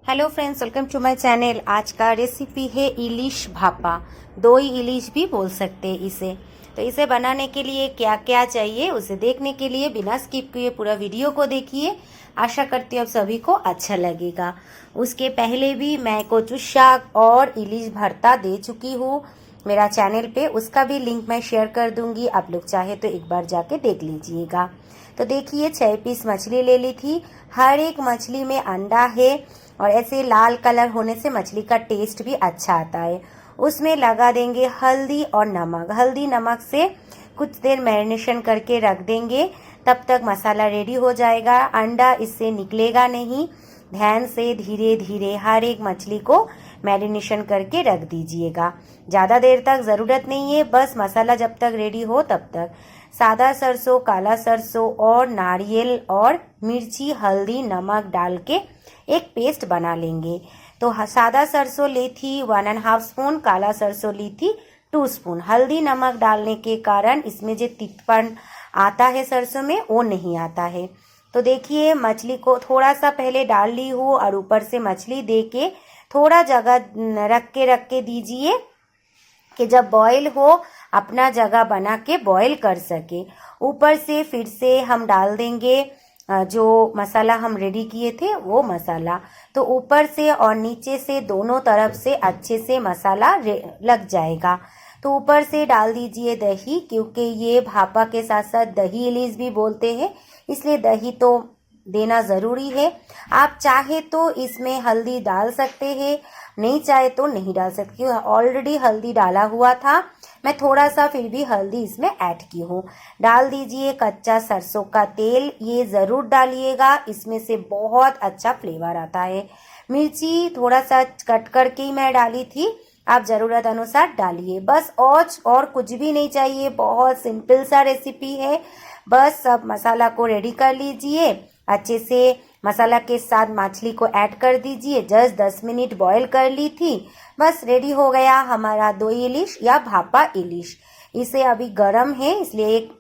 Hello friends, welcome to my channel. आज का recipe है इलिश भापा। दोई इलिश भी बोल सकते हैं इसे। तो इसे बनाने के लिए क्या क्या चाहिए उसे देखने के लिए बिना स्किप किए पूरा वीडियो को देखिए। आशा करती हूँ आप सभी को अच्छा लगेगा। उसके पहले भी मैं कोचू शाक और इलिश भरता दे चुकी हूँ मेरा चैनल पे, उसका भी लिंक मैं शेयर कर दूंगी। आप लोग चाहे तो एक बार जाके देख लीजिएगा। तो देखिए 6 पीस मछली ले ली थी। हर एक मछली में अंडा है और ऐसे लाल कलर होने से मछली का टेस्ट भी अच्छा आता है। उसमें लगा देंगे हल्दी और नमक। हल्दी नमक से कुछ देर मैरिनेशन करके रख देंगे, तब तक मसाला रेडी हो जाएगा। अंडा इससे निकलेगा नहीं। ध्यान से धीरे धीरे हर एक मछली को मैरिनेशन करके रख दीजिएगा। ज़्यादा देर तक ज़रूरत नहीं है, बस मसाला जब तक रेडी हो तब तक। सादा सरसों, काला सरसों और नारियल और मिर्ची, हल्दी, नमक डाल के एक पेस्ट बना लेंगे। तो सादा सरसों ली थी 1.5 स्पून, काला सरसों ली थी 2 स्पून। हल्दी नमक डालने के कारण इसमें जो तितपन आता है सरसों में वो नहीं आता है। तो देखिए मछली को थोड़ा सा पहले डाल ली हूँ और ऊपर से मछली दे के थोड़ा जगह रख के दीजिए कि जब बॉईल हो अपना जगह बना के बॉईल कर सके। ऊपर से फिर से हम डाल देंगे जो मसाला हम रेडी किए थे वो मसाला। तो ऊपर से और नीचे से दोनों तरफ से अच्छे से मसाला लग जाएगा। तो ऊपर से डाल दीजिए दही, क्योंकि ये भापा के साथ साथ दही इलिश भी बोलते हैं, इसलिए दही तो देना ज़रूरी है। आप चाहे तो इसमें हल्दी डाल सकते हैं, नहीं चाहे तो नहीं डाल सकते। ऑलरेडी हल्दी डाला हुआ था, मैं थोड़ा सा फिर भी हल्दी इसमें ऐड की हूँ। डाल दीजिए कच्चा सरसों का तेल, ये ज़रूर डालिएगा, इसमें से बहुत अच्छा फ्लेवर आता है। मिर्ची थोड़ा सा कट करके ही मैं डाली थी, आप ज़रूरत अनुसार डालिए। बस और कुछ भी नहीं चाहिए, बहुत सिंपल सा रेसिपी है। बस सब मसाला को रेडी कर लीजिए अच्छे से। मसाला के साथ मछली को ऐड कर दीजिए। जस्ट 10 मिनट बॉईल कर ली थी, बस रेडी हो गया हमारा दोई इलिश या भापा इलिश। इसे अभी गर्म है इसलिए एक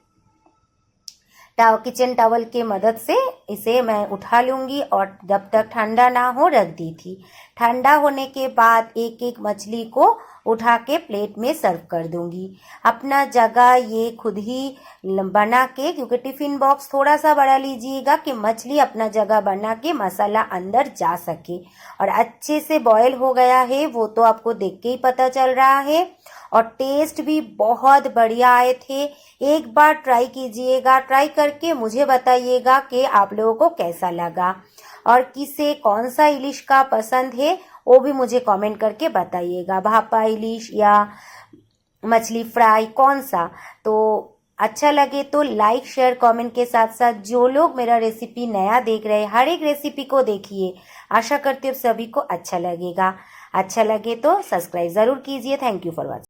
किचन टॉवल के मदद से इसे मैं उठा लूँगी और जब तक ठंडा ना हो रख दी थी। ठंडा होने के बाद एक एक मछली को उठा के प्लेट में सर्व कर दूँगी। अपना जगह ये खुद ही बना के, क्योंकि टिफ़िन बॉक्स थोड़ा सा बड़ा लीजिएगा कि मछली अपना जगह बना के मसाला अंदर जा सके। और अच्छे से बॉयल हो गया है वो तो आपको देख के ही पता चल रहा है, और टेस्ट भी बहुत बढ़िया आए थे। एक बार ट्राई कीजिएगा, ट्राई करके मुझे बताइएगा कि आप लोगों को कैसा लगा और किसे कौन सा इलिश का पसंद है वो भी मुझे कमेंट करके बताइएगा। भापा इलिश या मछली फ्राई कौन सा। तो अच्छा लगे तो लाइक शेयर कमेंट के साथ साथ जो लोग मेरा रेसिपी नया देख रहे हैं हर एक रेसिपी को देखिए। आशा करती हूँ सभी को अच्छा लगेगा। अच्छा लगे तो सब्सक्राइब ज़रूर कीजिए। Thank you for watching.